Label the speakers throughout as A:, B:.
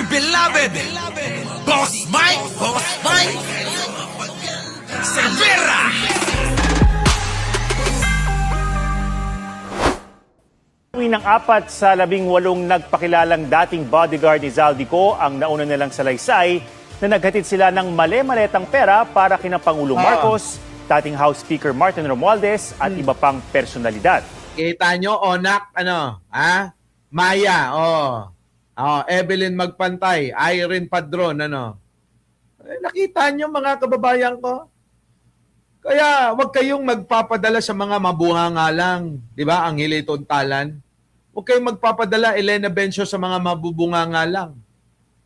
A: beloved Boss Mike Cervera.
B: Ng 4 sa 18 nagpakilalang dating bodyguard ni Zaldico ang nauna nilang salaysay na naghatid sila ng male-maletang pera para kina Pangulong Marcos, dating House Speaker Martin Romualdez at iba pang personalidad.
C: Kita nyo, Onak, Maya, Evelyn Magpantay, Irene Padron, nakita nyo mga kababayan ko? Kaya wag kayong magpapadala sa mga mabuhanga lang, di ba? Ang hilitontalan. Huwag kayong magpapadala, Elena Bencio, sa mga mabubunganga lang.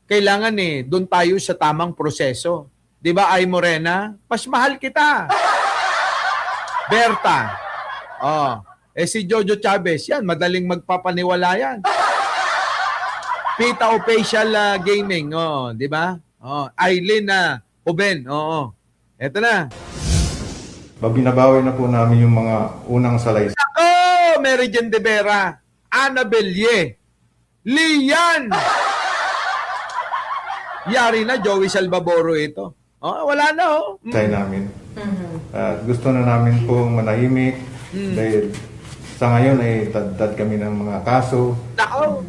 C: Kailangan doon tayo sa tamang proseso. Di ba, Ay Morena? Mas mahal kita. Berta. Si Jojo Chavez, yan, madaling magpapaniwala yan. Pita o Facial Gaming, di ba? Aileen Oben, eto na.
D: Binabawi na po namin yung mga unang salaysay.
C: Mary Jane de Vera, Annabel Ye, Lian. Yari na, Joey Salvaboro ito. Wala na,
D: Namin. At gusto na namin po manahimik dahil sa ngayon ay dad kami ng mga kaso,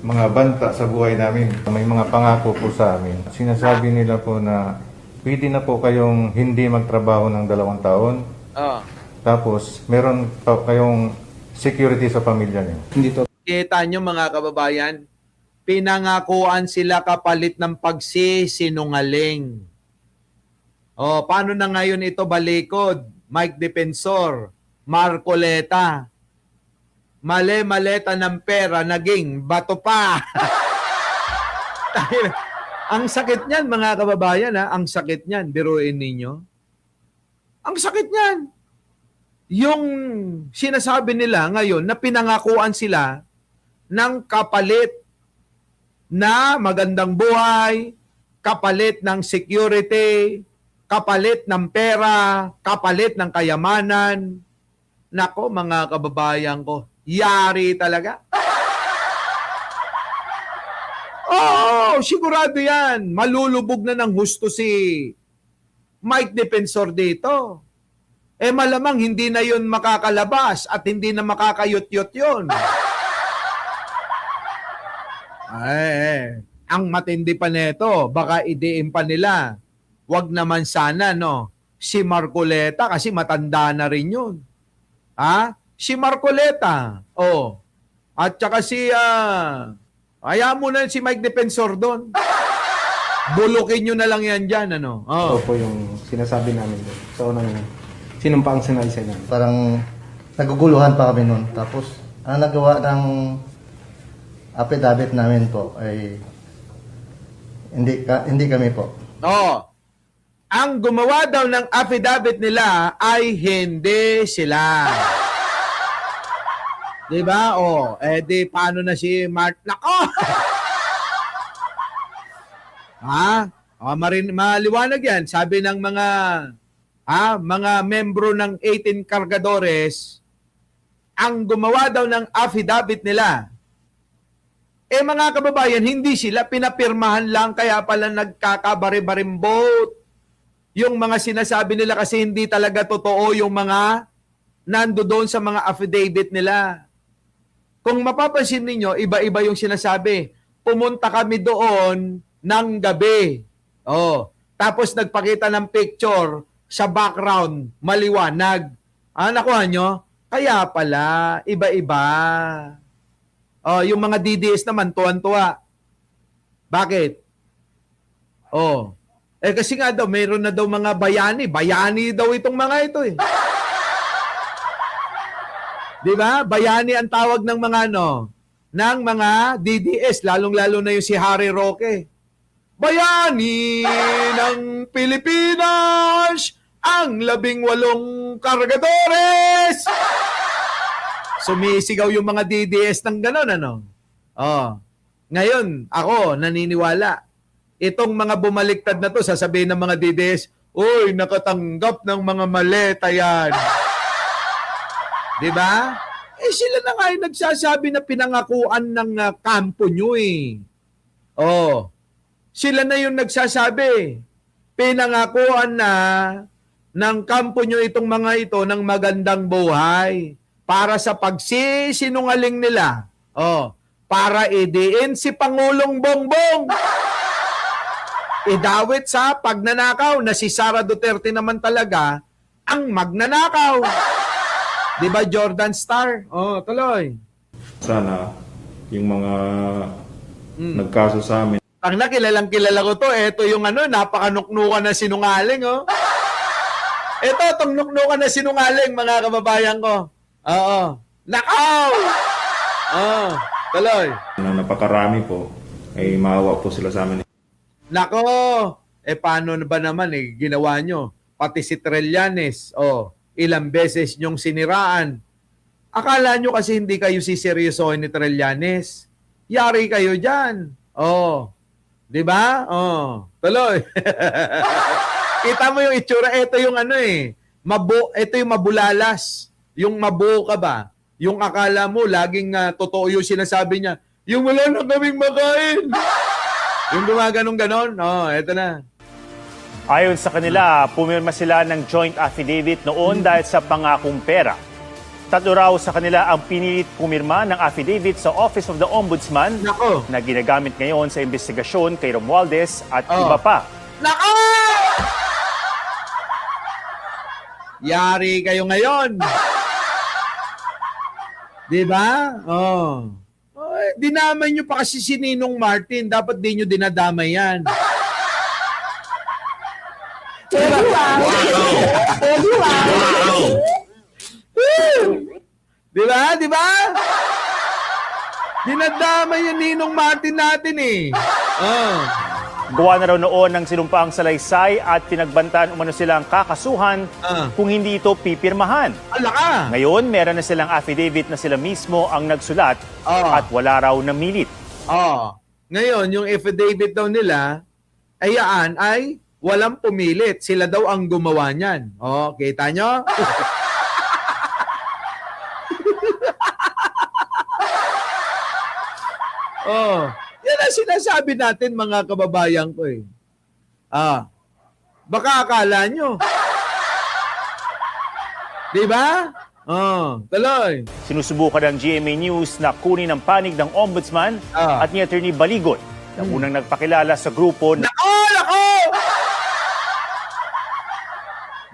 D: mga banta sa buhay namin. May mga pangako po sa amin. Sinasabi nila po na pwede na po kayong hindi magtrabaho ng 2 taon. Tapos meron pa kayong security sa pamilya niyo. Hindi to.
C: Kita nyo mga kababayan, pinangakuan sila kapalit ng pagsisinungaling. Paano na ngayon ito balikod? Mike Defensor, Marcoleta, male-maleta ng pera, naging bato pa. Ang sakit niyan mga kababayan, ang sakit niyan, biruin ninyo. Ang sakit niyan. Yung sinasabi nila ngayon na pinangakuan sila ng kapalit na magandang buhay, kapalit ng security, kapalit ng pera, kapalit ng kayamanan. Nako mga kababayan ko, yari talaga. Sigurado yan. Malulubog na ng husto si Mike Defensor dito. Malamang hindi na yun makakalabas at hindi na makakayot-yot yun. Ang matindi pa nito, baka idein pa nila. Wag naman sana, si Marcoleta kasi matanda na rin yun. Si Marcoleta. At saka hayaan mo na si Mike Defensor doon. Bulukin nyo na lang yan dyan,
E: Ito po yung sinasabi namin doon. Sa unang sinumpaang sinaysay namin. Parang naguguluhan pa kami noon. Tapos, ang nagawa ng affidavit namin po ay hindi kami po.
C: Ang gumawa daw ng affidavit nila ay hindi sila. Diba? Di paano na si Mart? Nako! Maliwanag yan. Sabi ng mga membro ng 18 Cargadores, ang gumawa daw ng affidavit nila, mga kababayan, hindi sila, pinapirmahan lang, kaya pala nagkakabari-barimbot. Yung mga sinasabi nila kasi hindi talaga totoo yung mga nando doon sa mga affidavit nila. Kung mapapansin ninyo, iba-iba yung sinasabi. Pumunta kami doon ng gabi. Tapos nagpakita ng picture sa background, maliwanag. Nakuha nyo? Kaya pala, iba-iba. Yung mga DDS naman, tuwan-tuwa. Bakit? Kasi nga daw, mayroon na daw mga bayani. Bayani daw itong mga ito eh. Di ba? Bayani ang tawag ng mga ng mga DDS, lalong-lalo na yung si Harry Roque. Bayani ng Pilipinas, ang 18 Cargadores! Sumisigaw yung mga DDS ng gano'n, Ngayon, ako, naniniwala. Itong mga bumaliktad na to, sasabihin ng mga DDS, uy, nakatanggap ng mga maleta yan. Diba? Sila na nga nagsasabi na pinangakuan ng kampo nyo eh. Sila na yung nagsasabi. Pinangakuan na ng kampo nyo itong mga ito ng magandang buhay para sa pagsisinungaling nila. Para idiin si Pangulong Bongbong. Idawit sa pagnanakaw na si Sara Duterte naman talaga ang magnanakaw. Di ba, Jordan Star? Tuloy.
F: Sana yung mga nagkaso sa amin,
C: Ang nakilalang kilala ko to, ito yung napakanuknukan na sinungaling, Ito, itong nuknukan na sinungaling, mga kababayan ko. Nakaw! Tuloy.
F: na napakarami po, ay maawa po sila sa amin.
C: Nako! Paano na ba naman ginawa nyo? Pati si Trillanes, ilang beses nyong siniraan. Akala nyo kasi hindi kayo siseryosohin ni Trillanes. Yari kayo dyan. Di ba? Tuloy. Kita mo yung itsura. Ito yung ito yung mabulalas. Yung mabuo ka ba? Yung akala mo, laging totoo yung sinasabi niya. Yung wala na kaming makain. Yung gumaganong-ganon. Ito na.
B: Ayon sa kanila, pumirma sila ng joint affidavit noon dahil sa pangakong pera. 3 raw sa kanila ang pinilit pumirma ng affidavit sa Office of the Ombudsman
C: Nako!
B: na ginagamit ngayon sa investigasyon kay Romualdez at iba pa.
C: Nako! Yari kayo ngayon. Di ba? Dinamay nyo pa kasi si Ninong Martin. Dapat di nyo dinadamay yan. Di ba? Di ba? Dinadamay yung Ninong Martin natin
B: Gawa na raw noon ng sinumpaang salaysay at pinagbantaan umano silang kakasuhan kung hindi ito pipirmahan.
C: Alaka!
B: Ngayon, meron na silang affidavit na sila mismo ang nagsulat at wala raw namilit.
C: Ngayon, yung affidavit daw nila, ay walang pumilit. Sila daw ang gumawa niyan. Kita nyo? Yan ang sinasabi natin, mga kababayan ko baka akala nyo. Di ba? Tuloy.
B: Sinusubukan ng GMA News na kunin ang panig ng Ombudsman at ni Attorney Baligon na unang nagpakilala sa grupo na
C: Nako!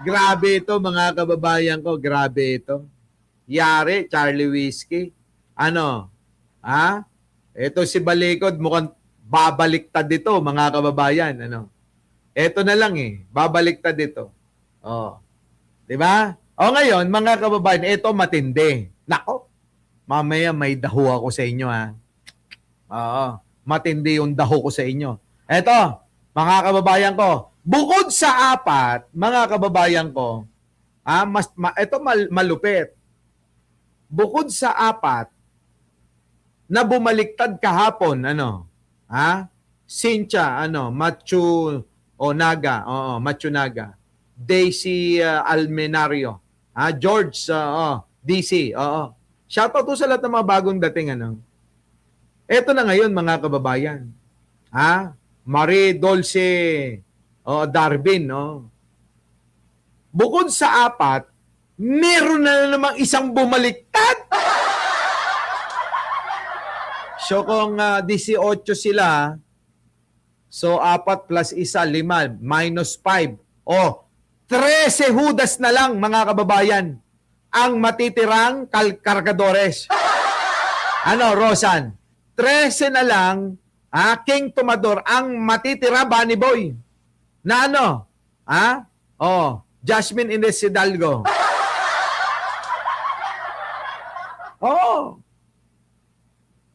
C: Grabe ito, mga kababayan ko. Grabe ito. Yari, Charlie Whiskey. Ito si Balikod, mukhang babaliktad dito, mga kababayan. Ito na lang babaliktad dito. Di ba? Ngayon, mga kababayan, ito matindi. Nako, mamaya may daho ako sa inyo, matindi yung daho ko sa inyo. Ito, mga kababayan ko, bukod sa 4, mga kababayan ko, ito malupit. Bukod sa 4, na bumaliktad kahapon, Cynthia, Matsunaga, Daisy Almenario, George, DC, Shoutout to sa lahat ng mga bagong dating, Ito na ngayon, mga kababayan, Marie Dulce, Darwin, Bukod sa 4, meron na namang isang bumaliktad. So kung 18 sila, so 4 plus 1, 5, minus 5. 13 hudas na lang, mga kababayan, ang matitirang kargadores. Rosan? 13 na lang, King Tomador, ang matitira, Bunny Boy. Na Jasmine Ines Hidalgo.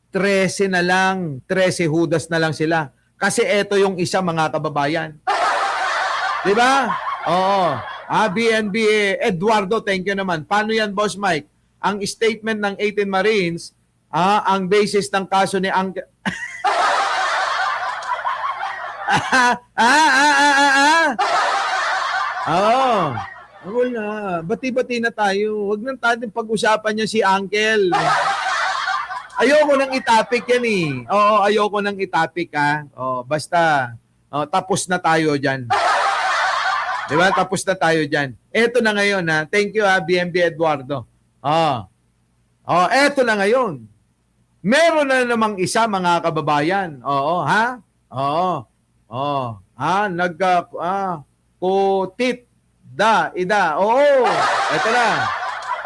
C: 13 na lang, 13 hudas na lang sila. Kasi ito yung isa, mga kababayan. Di ba? BNB Eduardo, thank you naman. Paano yan, Boss Mike? Ang statement ng 18 Marines, ang basis ng kaso ni Uncle... Wala. Bati-bati na tayo. Huwag nang natin pag-usapan niya si Uncle. Ayoko nang itapik yan eh. Oo, ayoko nang itapik ha. Oh, basta tapos na tayo diyan. 'Di ba? Tapos na tayo diyan. Eto na ngayon ha. Thank you ha, BMB Eduardo. Eto na ngayon. Meron na namang isa, mga kababayan. Oo, ha? Oo. Kutit ida. Oo. Eto na.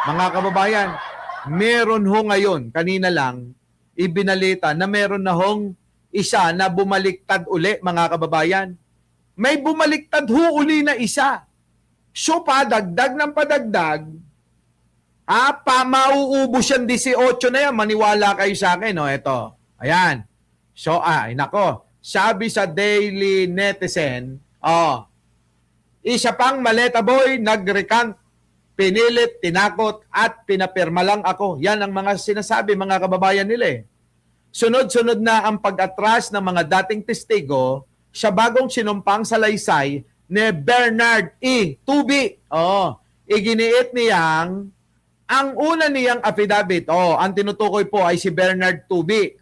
C: Mga kababayan, meron ho ngayon, kanina lang, ibinalita na meron na hong isa na bumaliktad uli, mga kababayan. May bumaliktad ho uli na isa. So, padagdag ng padagdag, mauubos yan 18 na yan. Maniwala kayo sa akin, no? Ito. Ayan. So, nako. Sabi sa Daily Netizen, isa pang maleta boy, nag-recant, pinilit, tinakot, at pinapirma lang ako. Yan ang mga sinasabi, mga kababayan nila eh. Sunod-sunod na ang pag-atras ng mga dating testigo sa bagong sinumpang salaysay ni Bernard E. Tubi. Iginiit niyang ang una niyang affidavit, ang tinutukoy po ay si Bernard Tubi,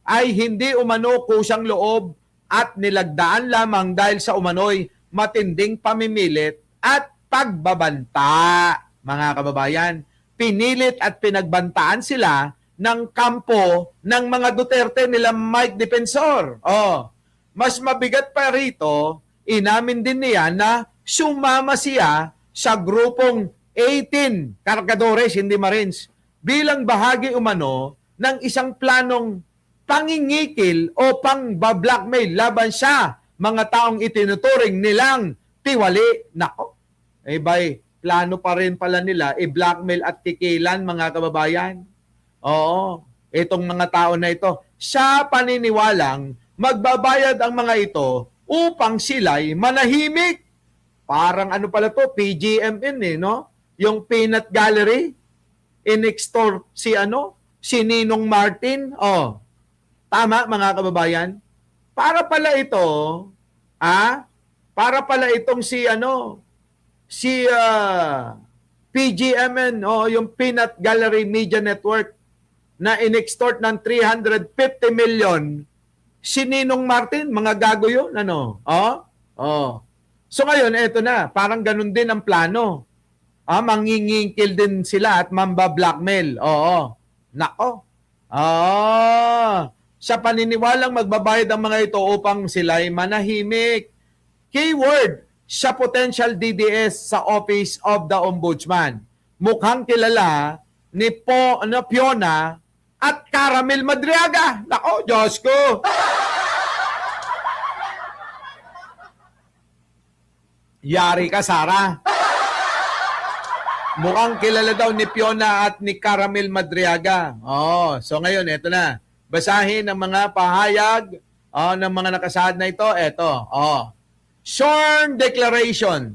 C: ay hindi umano kusang loob at nilagdaan lamang dahil sa umano'y matinding pamimilit at pagbabanta, mga kababayan. Pinilit at pinagbantaan sila ng kampo ng mga Duterte nila Mike Defensor. Mas mabigat pa rito, inamin din niya na sumama siya sa grupong 18 Cargadores, hindi Marines, bilang bahagi umano ng isang planong pangingikil o pang-blackmail laban sa mga taong itinuturing nilang tiwali. Nako, plano pa rin pala nila i-blackmail at tikilan, mga kababayan. Itong mga tao na ito, sa paniniwalang magbabayad ang mga ito upang sila'y manahimik. Parang ano pala to, PGMN eh, no? Yung Peanut Gallery, in-extort si Ninong Martin. Tama, mga kababayan? Para pala itong si PGMN, yung Peanut Gallery Media Network, na in-extort ng 350 million si Ninong Martin, mga gago yun, So ngayon, eto na, parang ganun din ang plano. Mangingingkil din sila at mamba-blackmail. Nako. Sa paniniwalang magbabayad ang mga ito upang sila'y manahimik. Keyword sa potential DDS sa Office of the Ombudsman. Mukhang kilala ni Fiona at Caramel Madriaga. Nako, Diyos ko. Yari ka, Sara. Mukhang kilala daw ni Fiona at ni Caramel Madriaga. So ngayon, eto na. Basahin ang mga pahayag ng mga nakasaad na ito. Eto. Sworn declaration.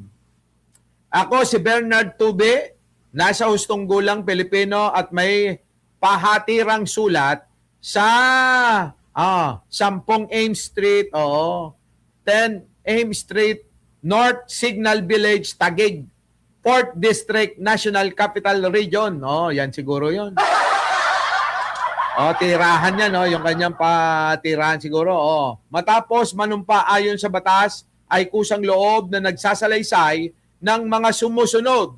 C: Ako si Bernard Tubi, nasa hustong gulang Pilipino at may pahatirang sulat sa 10 Ames Street, 10 Ames Street, North Signal Village, Taguig, 4th District, National Capital Region. Yan siguro yun. Tirahan yan, yung kanyang patirahan siguro. Matapos manumpa ayon sa batas, ay kusang loob na nagsasalaysay ng mga sumusunod.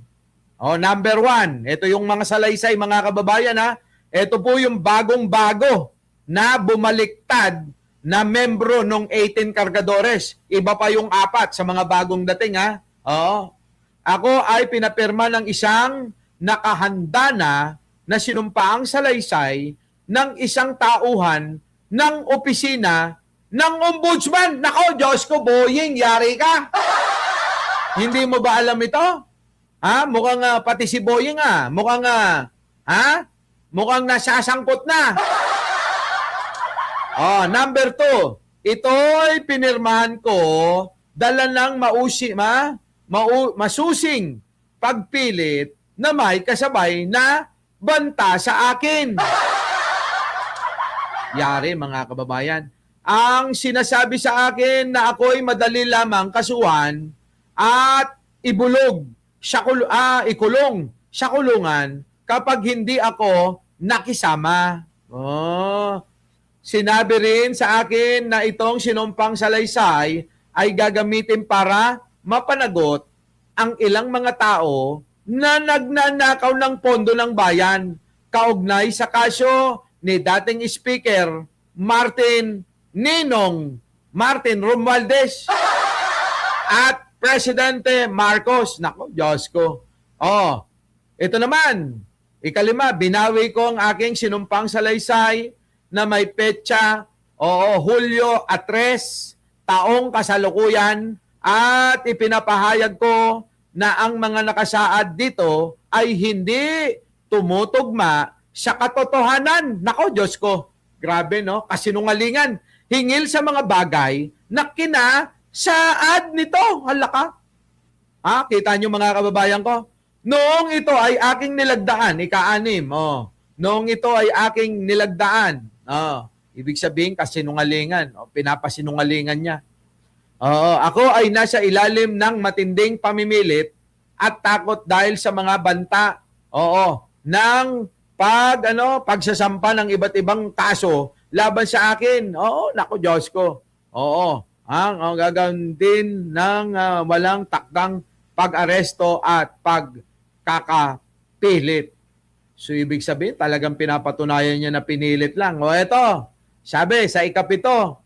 C: Number 1, ito yung mga salaysay, mga kababayan, ha. Ito po yung bagong-bago na bumaliktad na membro ng 18 Cargadores. Iba pa yung 4 sa mga bagong dating, ha. Ako ay pinapirma ng isang nakahanda na sinumpaang salaysay ng isang tauhan ng opisina ng ombudsman. Nako, Diyos ko, Boying, yari ka. Hindi mo ba alam ito? Mukhang pati si Boying, mukhang nasasangkot na. Number 2, ito'y pinirmahan ko dala ng masusing pagpilit na may kasabay na banta sa akin. Yari, mga kababayan. Ang sinasabi sa akin na ako'y madali lamang kasuhan at ikulong sa kulungan kapag hindi ako nakisama. Oh, sinabi rin sa akin na itong sinumpang salaysay ay gagamitin para mapanagot ang ilang mga tao na nagnanakaw ng pondo ng bayan kaugnay sa kaso ni dating Speaker Martin Romualdez at Presidente Marcos. Nako, Diyos ko. Oh, ito naman, ikalima, binawi ko ang aking sinumpang salaysay na may petsa, Hulyo 3, taong kasalukuyan, at ipinapahayag ko na ang mga nakasaad dito ay hindi tumutugma sa katotohanan. Nako, Diyos ko. Grabe, no? Kasinungalingan. Hingil sa mga bagay na kinasaad nito. Hala ka. Kita nyo mga kababayan ko? Noong ito ay aking nilagdaan, ika-6. Noong ito ay aking nilagdaan. Ibig sabihin, kasinungalingan. Pinapasinungalingan niya. Ako ay nasa ilalim ng matinding pamimilit at takot dahil sa mga banta ng pagsasampa ng iba't ibang kaso laban sa akin. Naku, Diyos ko. Ang gagawin din ng walang takdang pag-aresto at pagkakapilit. So, ibig sabihin, talagang pinapatunayan niya na pinilit lang. Eto, sabi, sa ikapito,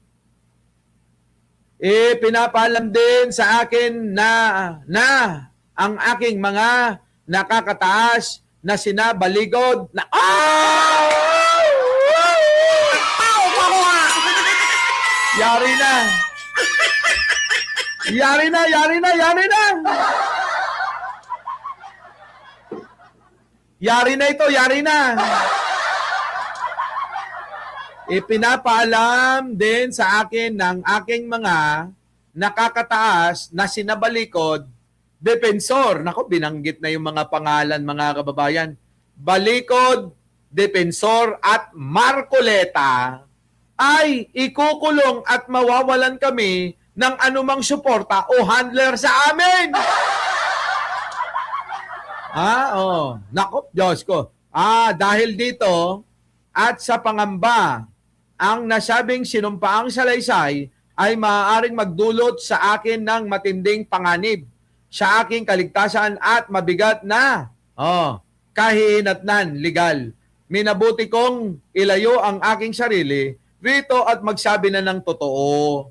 C: pinapaalam din sa akin na ang aking mga nakakataas na sinabaligod na Yari na! Yari na! Yari na! Yari na! Yari na ito! Yari na! Ipinapaalam din sa akin ng aking mga nakakataas na sinabalikod, Depensor. Nako, binanggit na yung mga pangalan, mga kababayan. Balikod, Depensor at Marcoleta ay ikukulong at mawawalan kami ng anumang suporta o handler sa amin. Nako, Diyos ko. Dahil dito at sa pangamba, ang nasabing sinumpaang salaysay ay maaaring magdulot sa akin ng matinding panganib sa aking kaligtasan at mabigat na kahihinatnan legal. Minabuti kong ilayo ang aking sarili rito at magsabi na ng totoo.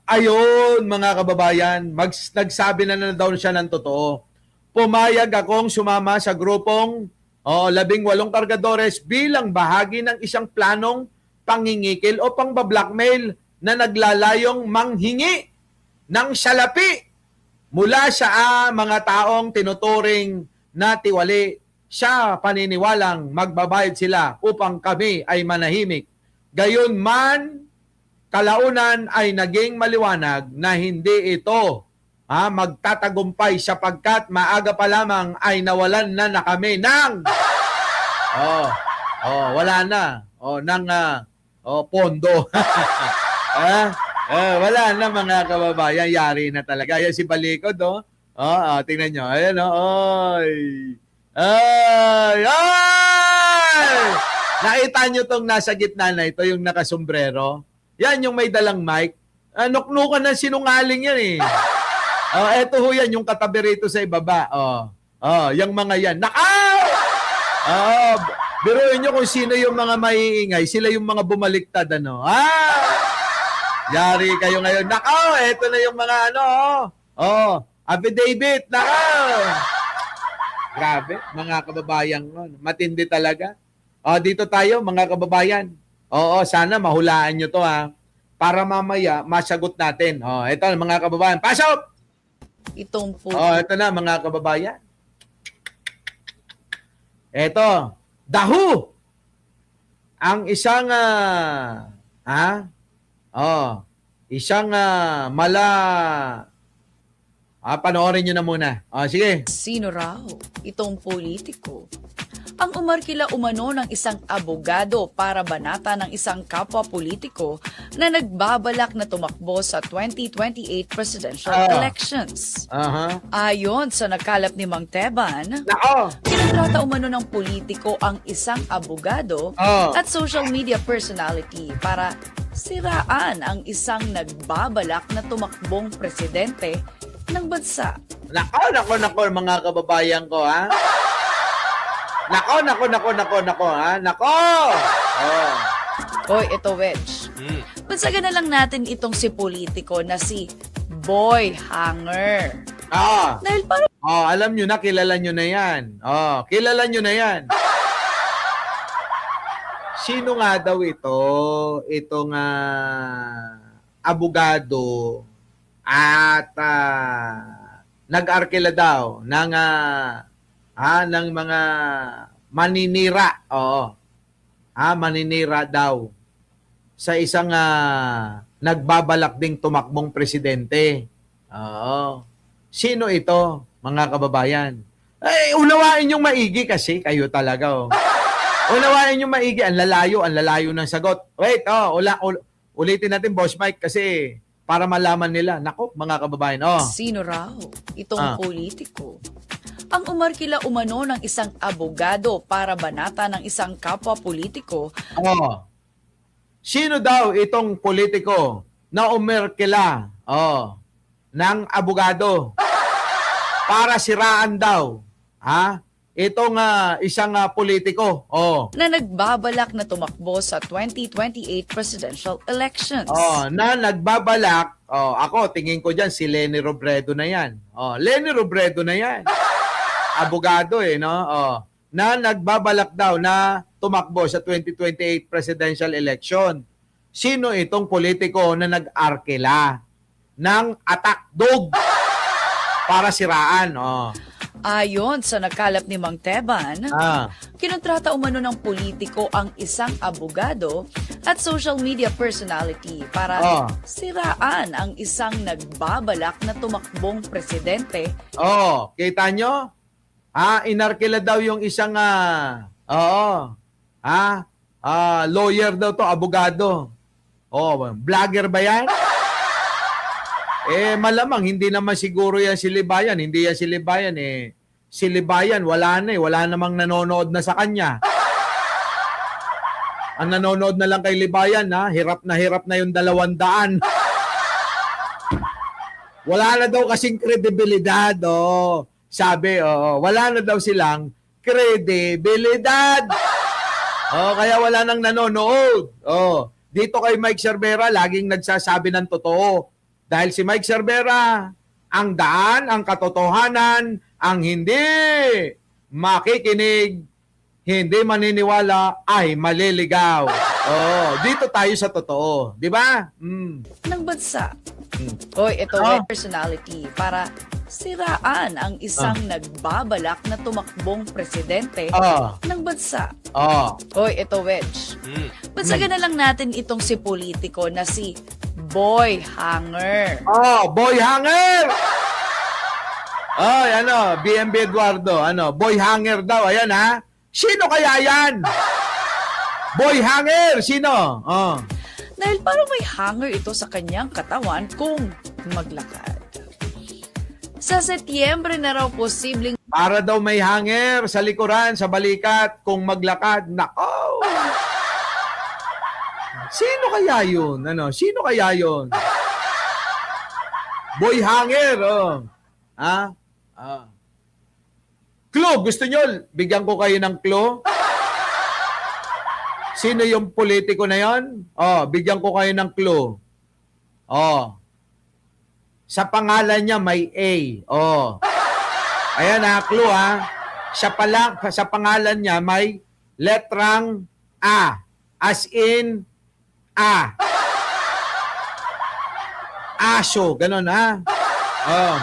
C: Ayun, mga kababayan, nagsabi na daw siya ng totoo. Pumayag akong sumama sa grupong 18 kargadores bilang bahagi ng isang planong pangingikil o pangbablackmail na naglalayong manghingi ng salapi mula sa mga taong tinuturing na tiwali sa paniniwalang magbabayad sila upang kami ay manahimik. Gayon man, kalaunan ay naging maliwanag na hindi ito magtatagumpay sapagkat maaga pa lamang ay nawalan na kami ng wala na ng pondo. Wala na, mga kababayan, yari na talaga. Yan si Balikod, tingnan nyo. Ayan, Ay! Nakita nyo tong nasa gitna na ito, yung nakasombrero? Yan, yung may dalang mic. Nuknukan ng sinungaling yan eh. Eto ho yan, yung katabi rito sa ibaba. Yung mga yan. Biruin nyo kung sino yung mga maiingay. Sila yung mga bumaliktad, Yari kayo ngayon. Eto na yung mga affidavit. Grabe, mga kababayan. Matindi talaga. Dito tayo, mga kababayan. Sana mahulaan nyo to, para mamaya masagot natin. Ito, mga kababayan. Pasok!
G: Itong po.
C: Ito na, mga kababayan. Ito, dahu! Ang isang, panoorin nyo na muna. Sige.
G: Sino raw itong politiko? Ang umarkila umano ng isang abogado para banata ng isang kapwa politiko na nagbabalak na tumakbo sa 2028 presidential elections. Ayon sa nakalap ni Mang Teban, Kinontrata umano ng politiko ang isang abogado at social media personality para siraan ang isang nagbabalak na tumakbong presidente ng bansa.
C: Nako, mga kababayan ko, ha? Nako, ha? Nako! Oh.
G: Hoy, ito, Wedge. Bansagan na lang natin itong si politiko na si Boy Hanger. Dahil parang
C: Alam nyo na, kilala nyo na yan. Kilala nyo na yan. Sino nga daw ito? Itong abogado at nag-arkela daw ng mga maninira. Maninira daw sa isang nagbabalak ding tumakbong presidente. Sino ito, mga kababayan? Unawain yung maigi kasi kayo talaga. Unawain yung maigi. Ang lalayo ng sagot. Wait, ulitin natin, Boss Mike, kasi para malaman nila. Nako, mga kababayan.
G: sino raw itong politiko? Ang umarkila umano ng isang abogado para banata ng isang kapwa politiko.
C: Sino daw itong politiko na umarkila ng abogado para siraan daw itong isang politiko
G: Na nagbabalak na tumakbo sa 2028 presidential elections.
C: Na nagbabalak, ako tingin ko diyan si Leni Robredo na yan. Leni Robredo na yan. Abogado no? Na nagbabalak daw na tumakbo sa 2028 presidential election. Sino itong politiko na nag-arkela ng attack dog para siraan?
G: Ayon sa nakalap ni Mang Teban, kinontrata umano ng politiko ang isang abogado at social media personality para siraan ang isang nagbabalak na tumakbong presidente.
C: Kita nyo? Inarkila daw yung isang lawyer daw to, abogado. Vlogger ba yan? Malamang hindi naman siguro yan si Libayan. Hindi yan si Libayan. Si Libayan, wala na wala namang nanonood na sa kanya. Ang nanonood na lang kay Libayan, hirap na yung 200. Wala na daw kasing kredibilidad. Sabi, wala na daw silang kredibilidad. Kaya wala nang nanonood. Dito kay Mike Cervera, laging nagsasabi ng totoo. Dahil si Mike Cervera, ang daan, ang katotohanan, ang hindi makikinig, hindi maniniwala, ay maliligaw. Dito tayo sa totoo. Di ba?
G: Ng bansa. Hoy, ito personality para siraan ang isang nagbabalak na tumakbong presidente ng bansa. Hoy, ito Wedge. Bansagan na lang natin itong si politiko na si Boy Hanger.
C: Boy Hanger! BMB Eduardo, Boy Hanger daw, ayan Sino kaya yan? Boy Hanger, sino?
G: Dahil parang may hanger ito sa kanyang katawan kung maglakad. Sa Setyembre na raw posibleng
C: Para daw may hanger sa likuran, sa balikat, kung maglakad. Nako! Sino kaya yun? Sino kaya yun? Boy Hanger, Clue, gusto nyo? Bigyan ko kayo ng clue. Sino yung politiko na yon? Bigyan ko kayo ng clue. Sa pangalan niya may A. Ayan clue sa pangalan niya may letrang A. As in A. Aso, ganun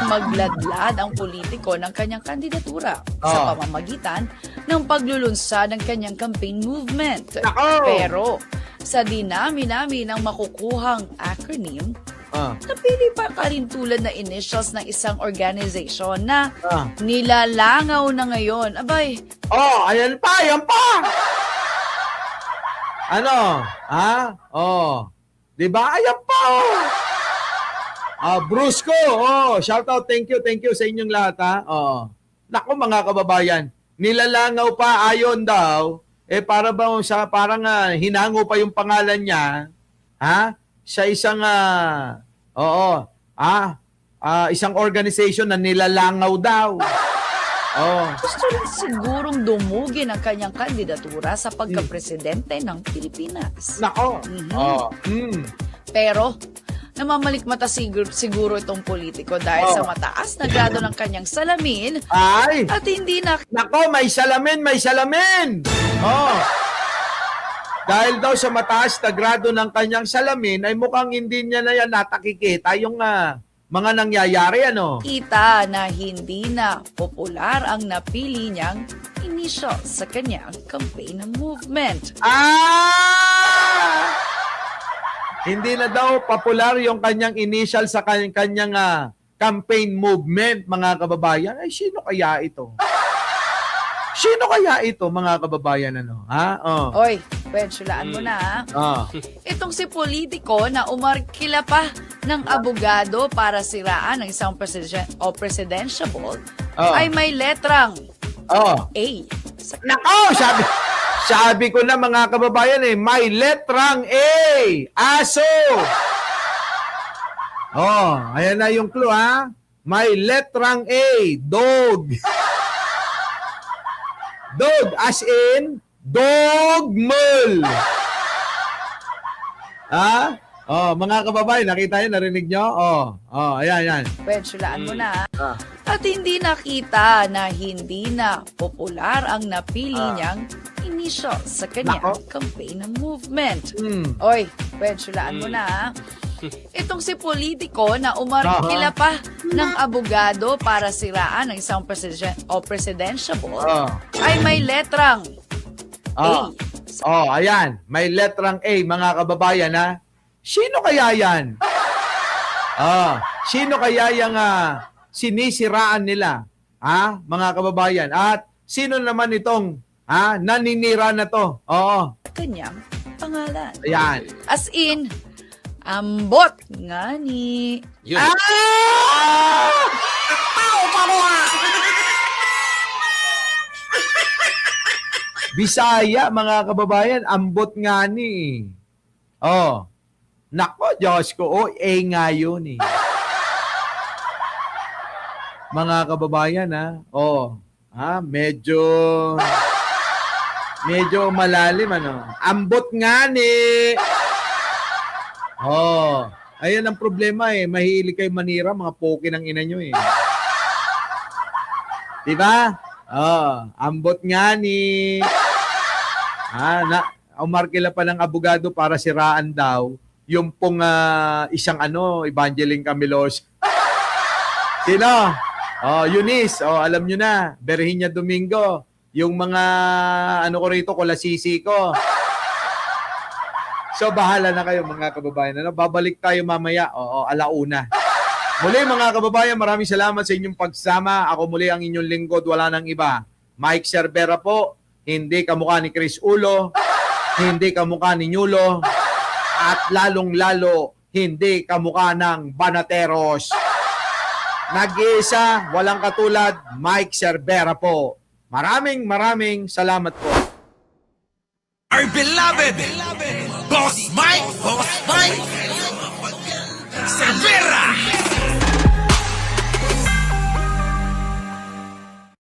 G: magladlad ang politiko ng kanyang kandidatura sa pamamagitan ng paglulunsad ng kanyang campaign movement. Pero sa dinami-nami ng makukuhang acronym, napili pa karintulan na initials ng isang organization na nilalangaw na ngayon. Abay.
C: Ayan pa. Diba? Ayan pa. Brusco, shout out, thank you sa inyong lahat Naku mga kababayan, nilalangaw pa ayon daw, para ba parang hinango pa yung pangalan niya, sa isang isang organization na nilalangaw daw.
G: Gusto rin sigurong dumugin ang kanyang kandidatura sa pagkapresidente ng Pilipinas.
C: Nako.
G: Pero, namamalikmata siguro itong politiko dahil sa mataas na grado ng kanyang salamin
C: Ay!
G: at hindi na
C: Nako, may salamin, may salamin! Dahil daw sa mataas na grado ng kanyang salamin, ay mukhang hindi niya na yan natakikita yung mga nangyayari, ano?
G: kita na hindi na popular ang napili niyang initial sa kanyang campaign movement.
C: Hindi na daw popular yung kanyang initial sa kanyang campaign movement, mga kababayan. Ay, sino kaya ito? Sino kaya ito, mga kababayan, ano?
G: Oy, pensyolaan mo na Itong si politiko na umarkila pa ng abogado para siraan ng isang presidential ay may letrang A.
C: Nako, sabi ko na, mga kababayan, may letrang A. Aso. Ayan na yung clue, May letrang A. Dog. Dog, as in, dogmol. Mga kababayan, nakita nyo, narinig nyo? Ayan.
G: Pensyolaan mo na At hindi nakita na hindi na popular ang napili niyang initial sa kanyang campaign movement. Oy, pensyolaan mo na Itong si politiko na umarkila pa ng abogado para siraan ng isang presidential ay may letrang A.
C: Ayan. May letrang A, mga kababayan, Sino kaya yan? Sino kaya yung sinisiraan nila? Mga kababayan. At sino naman itong naninira na to?
G: Kanyang pangalan.
C: Ayan.
G: As in, ambot nga ni...
C: Bisaya, mga kababayan, ambot nga ni. Nako, Diyos ko, nga yun Mga kababayan, medyo malalim, Ambot nga ni. Ayan ang problema, mahilig kayo manira, mga poke ng ina nyo, Diba? Ambot nga ni. Umarkila pa ng abogado para siraan daw yung pong isang Evangeline Camilos. Sino? Eunice. Alam nyo na. Berhinya Domingo. Yung mga ko rito, kulasisi ko. So, bahala na kayo, mga kababayan. Babalik tayo mamaya. Alauna. Muli, mga kababayan, maraming salamat sa inyong pagsama. Ako muli ang inyong lingkod. Wala nang iba. Mike Cervera po. Hindi kamukha ni Chris Ulo. Hindi kamukha ni Nyulo. At lalong-lalo, hindi kamukha ng Banateros. Nag-iisa, walang katulad, Mike Cervera po. Maraming salamat po.
A: Our beloved Boss Mike Cervera.